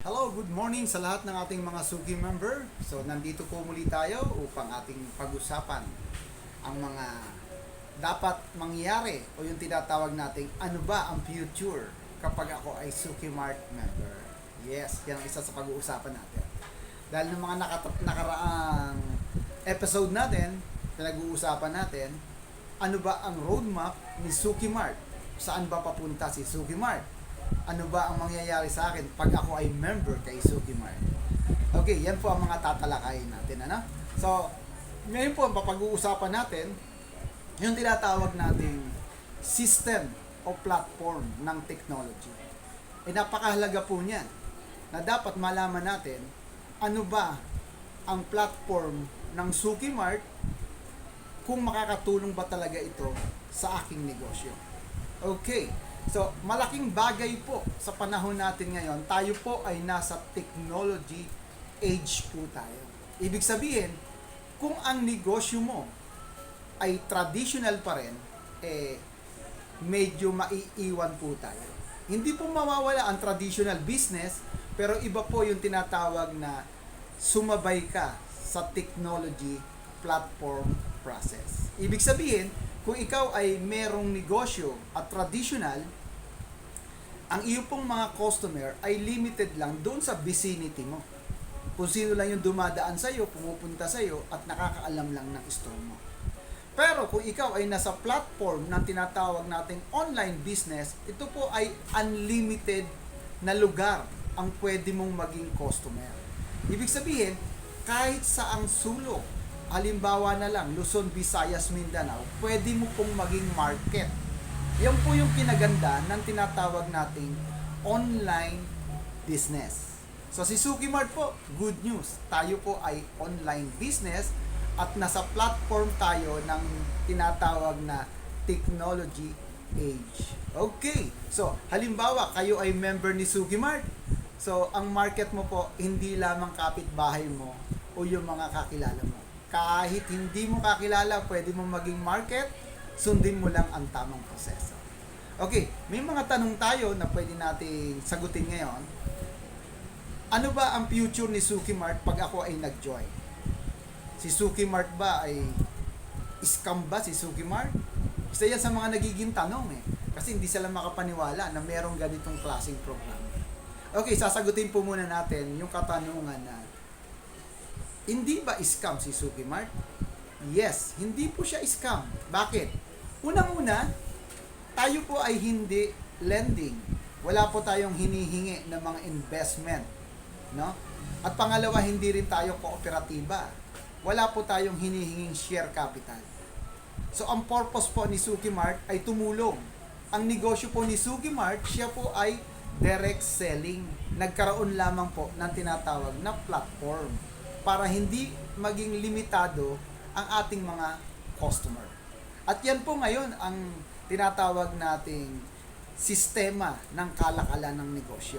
Hello, good morning sa lahat ng ating mga Suki member. So, nandito po muli tayo upang ating pag-usapan ang mga dapat mangyari o yung tinatawag nating ano ba ang future kapag ako ay Suki Mart member. Yes, yan ang isa sa pag-uusapan natin. Dahil ng mga nakaraang episode natin, pinag-uusapan natin, ano ba ang roadmap ni Suki Mart? Saan ba papunta si Suki Mart? Ano ba ang mangyayari sa akin pag ako ay member kay Suki Mart? Okay, yan po ang mga tatalakayin natin, ano? So, ngayon po, papag-uusapan natin yung tinatawag nating system o platform ng technology. Napakahalaga po niyan na dapat malaman natin ano ba ang platform ng Suki Mart, kung makakatulong ba talaga ito sa aking negosyo. Okay. So, malaking bagay po sa panahon natin ngayon, tayo po ay nasa technology age po tayo. Ibig sabihin, kung ang negosyo mo ay traditional pa rin, medyo maiiwan po tayo. Hindi po mawawala ang traditional business, pero iba po yung tinatawag na sumabay ka sa technology platform process. Ibig sabihin, kung ikaw ay merong negosyo at traditional, ang iyo pong mga customer ay limited lang doon sa vicinity mo. Kung sino lang yung dumadaan sa iyo, pumupunta sa iyo at nakakaalam lang ng store mo. Pero kung ikaw ay nasa platform ng tinatawag nating online business, ito po ay unlimited na lugar ang pwede mong maging customer. Ibig sabihin, kahit saang sulok, halimbawa na lang, Luzon, Visayas, Mindanao, pwede mo pong maging market. Yan po yung kinaganda ng tinatawag nating online business. So si Suki Mart po, good news. Tayo po ay online business at nasa platform tayo ng tinatawag na technology age. Okay. So, halimbawa, kayo ay member ni Suki Mart. So, ang market mo po, hindi lamang kapitbahay mo o yung mga kakilala mo. Kahit hindi mo kakilala, pwede mo maging market, sundin mo lang ang tamang proseso. Okay, may mga tanong tayo na pwede nating sagutin ngayon. Ano ba ang future ni Suki Mart pag ako ay nag-join? Si Suki Mart ba ay scam ba si Suki Mart? Isa yan sa mga nagiging tanong kasi hindi sila makapaniwala na merong ganitong klaseng program. Okay, sasagutin po muna natin yung katanungan na hindi ba scam si Suki Mart? Yes, hindi po siya scam. Bakit? Unang-una, tayo po ay hindi lending. Wala po tayong hinihingi ng mga investment, no? At pangalawa, hindi rin tayo kooperatiba. Wala po tayong hinihinging share capital. So, ang purpose po ni Suki Mart ay tumulong. Ang negosyo po ni Suki Mart, siya po ay direct selling. Nagkaroon lamang po ng tinatawag na platform para hindi maging limitado ang ating mga customer. At yan po ngayon ang tinatawag nating sistema ng kalakalan ng negosyo.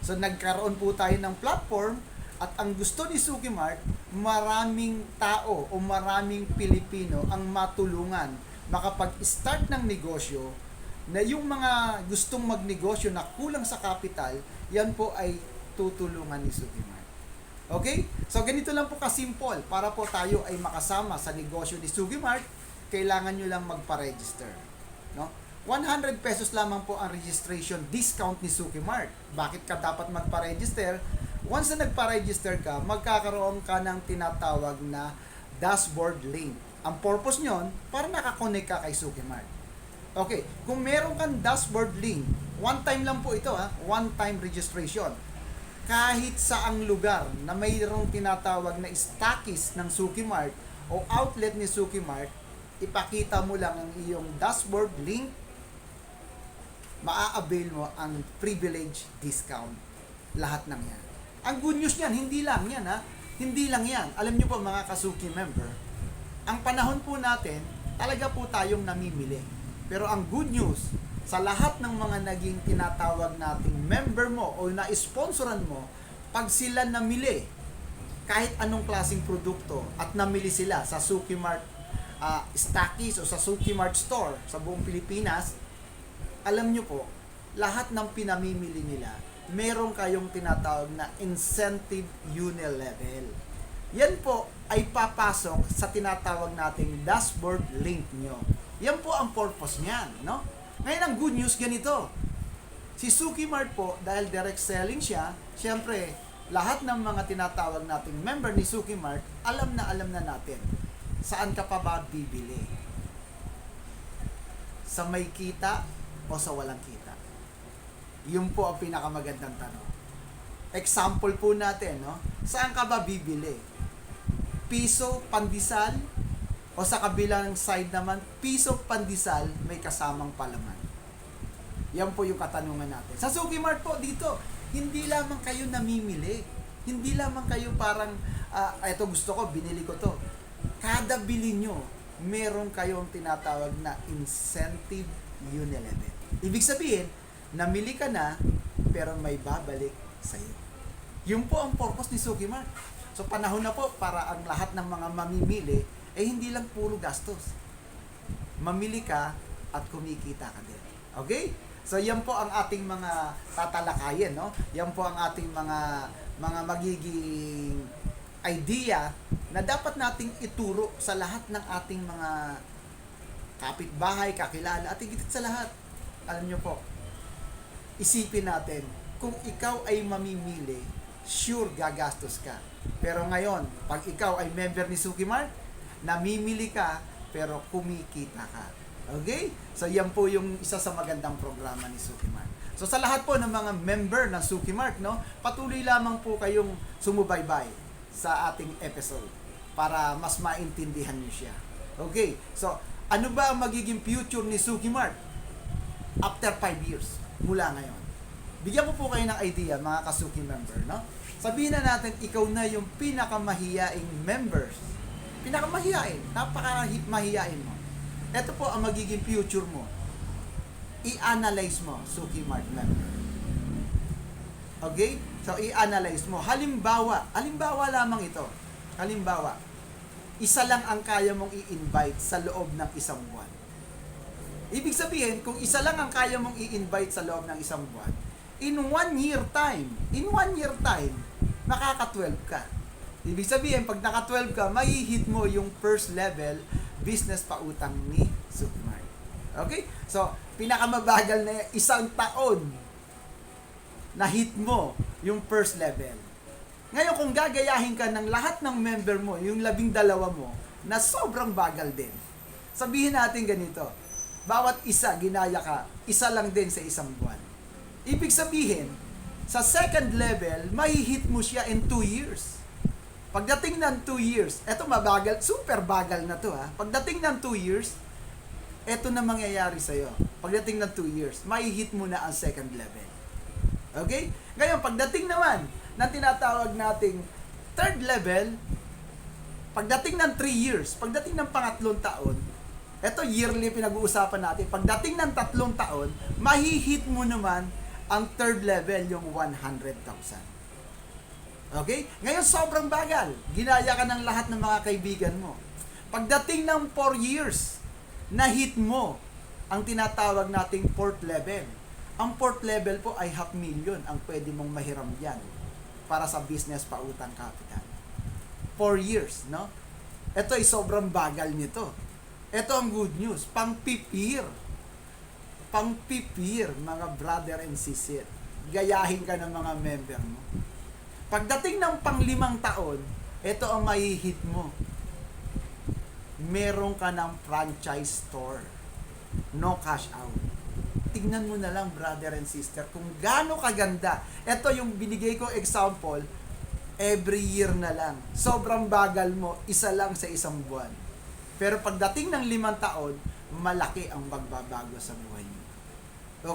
So nagkaroon po tayo ng platform at ang gusto ni Suki Mart, maraming tao o maraming Pilipino ang matulungan makapag-start ng negosyo na yung mga gustong magnegosyo na kulang sa kapital, yan po ay tutulungan ni Suki Mart. Okay? So, ganito lang po kasimple. Para po tayo ay makasama sa negosyo ni Suki Mart, kailangan nyo lang magpa-register. No? 100 pesos lamang po ang registration discount ni Suki Mart. Bakit ka dapat magpa-register? Once na nagpa-register ka, magkakaroon ka ng tinatawag na dashboard link. Ang purpose nyon, para nakakonect ka kay Suki Mart. Okay, kung meron kang dashboard link, one time lang po ito, one time registration. Kahit saang lugar na mayroong tinatawag na stockist ng Suki Mart o outlet ni Suki Mart, ipakita mo lang ang iyong dashboard link, maa-avail mo ang privilege discount. Lahat ng yan. Ang good news niyan, hindi lang yan Hindi lang yan. Alam niyo po mga ka-Suki member, ang panahon po natin, talaga po tayong namimili. Pero ang good news, sa lahat ng mga naging tinatawag nating member mo o na-sponsoran mo, pag sila namili, kahit anong klaseng produkto at namili sila sa Suki Mart stockies o sa Suki Mart store sa buong Pilipinas, alam nyo po, lahat ng pinamimili nila meron kayong tinatawag na incentive unilevel. Yan po ay papasok sa tinatawag nating dashboard link nyo. Yan po ang purpose niyan, no? Ngayon ang good news ganito. Si Suki Mart po, dahil direct selling siya, syempre, lahat ng mga tinatawag nating member ni Suki Mart, alam na natin saan ka pa ba bibili. Sa may kita o sa walang kita? Yun po ang pinakamagandang tanong. Example po natin, no? Saan ka ba bibili? Piso, pandesal, o sa kabilang side naman, piso, pandesal, may kasamang palaman. Yan po yung katanungan natin. Sa Suki Mart po dito, hindi lamang kayo namimili. Hindi lamang kayo parang, eto gusto ko, binili ko to. Kada bili nyo, meron kayong tinatawag na incentive unilevel. Ibig sabihin, namili ka na, pero may babalik sa'yo. Yun po ang purpose ni Suki Mart. So panahon na po para ang lahat ng mga mamimili, hindi lang puro gastos. Mamili ka at kumikita ka din. Okay? So yan po ang ating mga tatalakayin, no? Yan po ang ating mga magiging idea na dapat nating ituro sa lahat ng ating mga kapitbahay, kakilala, at higit sa lahat. Alam nyo po, isipin natin, kung ikaw ay mamimili, sure gagastos ka. Pero ngayon, pag ikaw ay member ni Suki Mart, namimili ka, pero kumikita ka. Okay? So, yan po yung isa sa magandang programa ni Suki Mart. So, sa lahat po ng mga member ng Suki Mart, no, patuloy lamang po kayong sumubaybay sa ating episode para mas maintindihan niyo siya. Okay? So, ano ba ang magiging future ni Suki Mart after 5 years mula ngayon? Bigyan ko po kayo ng idea, mga ka-Suki member, no? Sabihin na natin, ikaw na yung pinakamahiyaing members. Pinakamahiyain. Napakamahiyain mo. Ito po ang magiging future mo. I-analyze mo, Suki Mart member. Okay? So, i-analyze mo. Halimbawa lamang ito. Halimbawa, isa lang ang kaya mong i-invite sa loob ng isang buwan. Ibig sabihin, kung isa lang ang kaya mong i-invite sa loob ng isang buwan, in 1 year time, nakaka-12 ka. Ibig sabihin, pag naka-12 ka, mahihit mo yung first level business pautang ni Suki Mart. Okay? So, pinakamabagal na isang taon na hit mo yung first level. Ngayon, kung gagayahin ka ng lahat ng member mo, yung 12 mo, na sobrang bagal din. Sabihin natin ganito, bawat isa ginaya ka, isa lang din sa isang buwan. Ibig sabihin, sa second level, mahihit mo siya in 2 years. Pagdating ng 2 years, eto mabagal, super bagal na to ha. Pagdating ng 2 years, eto na mangyayari sa'yo. Pagdating ng 2 years, mahihit mo na ang second level. Okay? Ngayon, pagdating naman ng tinatawag nating third level, pagdating ng 3 years, pagdating ng pangatlong taon, eto yearly pinag-uusapan natin, pagdating ng 3 taon, mahihit mo naman ang third level, yung 100,000. Okay? Ngayon, sobrang bagal. Ginaya ka ng lahat ng mga kaibigan mo. Pagdating ng 4 years, na-hit mo ang tinatawag nating fourth level. Ang fourth level po ay 500,000 ang pwede mong mahiram yan para sa business pautang capital. 4 years, no? Ito ay sobrang bagal nito. Ito ang good news. Pang-pipir, mga brother and sister. Gayahin ka ng mga member mo. Pagdating ng pang-5 taon, ito ang mahihit mo. Meron ka ng franchise store. No cash out. Tignan mo na lang, brother and sister, kung gaano kaganda. Ito yung binigay ko example, every year na lang. Sobrang bagal mo, isa lang sa isang buwan. Pero pagdating ng 5 taon, malaki ang magbabago sa buhay mo.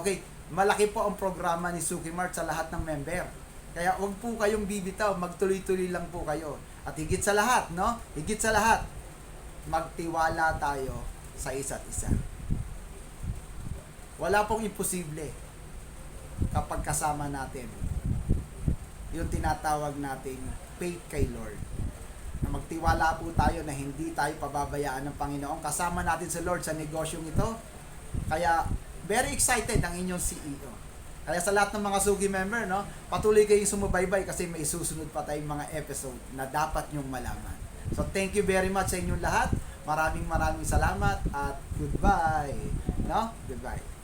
Okay, malaki po ang programa ni Suki Mart sa lahat ng member. Kaya huwag po kayong bibitaw, magtuloy-tuloy lang po kayo. At higit sa lahat, no? Higit sa lahat, magtiwala tayo sa isa't isa. Wala pong imposible kapag kasama natin yung tinatawag nating faith kay Lord. Na magtiwala po tayo na hindi tayo pababayaan ng Panginoon. Kasama natin si Lord sa negosyong ito. Kaya, very excited ang inyong CEO. Kaya sa lahat ng mga Sugi member, no, patuloy kayong sumubaybay kasi may susunod pa tayong mga episode na dapat nyong malaman. So thank you very much sa inyong lahat. Maraming salamat at goodbye. No? Goodbye.